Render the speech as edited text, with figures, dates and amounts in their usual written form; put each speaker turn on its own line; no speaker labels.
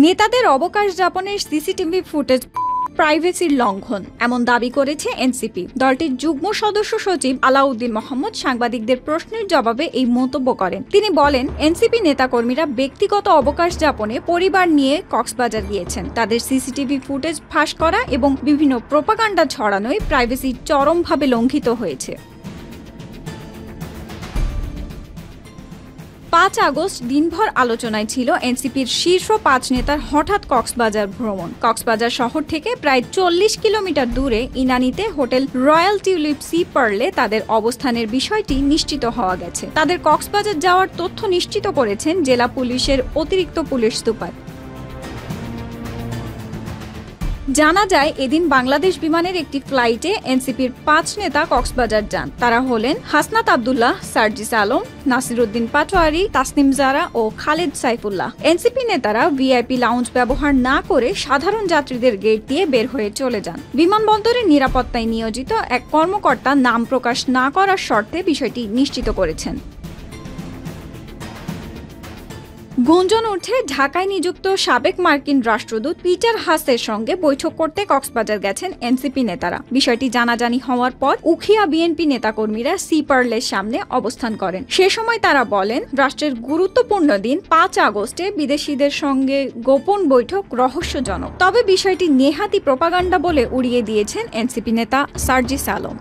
নেতাদের অবকাশ যাপনের সিসিটিভি ফুটেজ প্রাইভেসির লঙ্ঘন এমন দাবি করেছে এনসিপি। দলটির যুগ্ম সদস্য সচিব আলাউদ্দিন মোহাম্মদ সাংবাদিকদের প্রশ্নের জবাবে এই মন্তব্য করেন। তিনি বলেন, এনসিপি নেতাকর্মীরা ব্যক্তিগত অবকাশ যাপনে পরিবার নিয়ে কক্সবাজার গিয়েছেন। তাদের সিসিটিভি ফুটেজ ফাঁস করা এবং বিভিন্ন প্রোপাগান্ডা ছড়ানোয় প্রাইভেসি চরমভাবে লঙ্ঘিত হয়েছে। ৫ আগস্ট দিনভর আলোচনায় ছিল এনসিপির শীর্ষ ৫ নেতার হঠাৎ কক্সবাজার ভ্রমণ। কক্সবাজার শহর থেকে প্রায় ৪০ কিলোমিটার দূরে ইনানীতে হোটেল রয়্যাল টিউলিপ সি পার্লে তাদের অবস্থানের বিষয়টি নিশ্চিত হওয়া গেছে। তাদের কক্সবাজার যাওয়ার তথ্য নিশ্চিত করেছেন জেলা পুলিশের অতিরিক্ত পুলিশ সুপার। জানা যায়, এদিন বাংলাদেশ বিমানের একটি ফ্লাইটে এনসিপির ৫ নেতা কক্সবাজার যান। তারা হলেন হাসনাত আব্দুল্লাহ, সার্জিস আলম, নাসিরউদ্দিন পাটোয়ারি, তাসনিম জারা ও খালেদ সাইফুল্লাহ। এনসিপি নেতারা ভিআইপি লাউঞ্জ ব্যবহার না করে সাধারণ যাত্রীদের গেট দিয়ে বের হয়ে চলে যান। বিমানবন্দরের নিরাপত্তায় নিয়োজিত এক কর্মকর্তা নাম প্রকাশ না করার শর্তে বিষয়টি নিশ্চিত করেছেন। গুঞ্জন উঠে ঢাকায় নিযুক্ত সাবেক মার্কিন রাষ্ট্রদূত পিটার হাসের সঙ্গে বৈঠক করতে কক্সবাজার গেছেন এনসিপি নেতারা। বিষয়টি জানাজানি হওয়ার পর উখিয়া বিএনপি নেতাকর্মীরা সি পার্লের সামনে অবস্থান করেন। সে সময় তারা বলেন, রাষ্ট্রের গুরুত্বপূর্ণ দিন ৫ আগস্টে বিদেশিদের সঙ্গে গোপন বৈঠক রহস্যজনক। তবে বিষয়টি নেহাতি প্রোপাগান্ডা বলে উড়িয়ে দিয়েছেন এনসিপি নেতা সার্জিস আলম।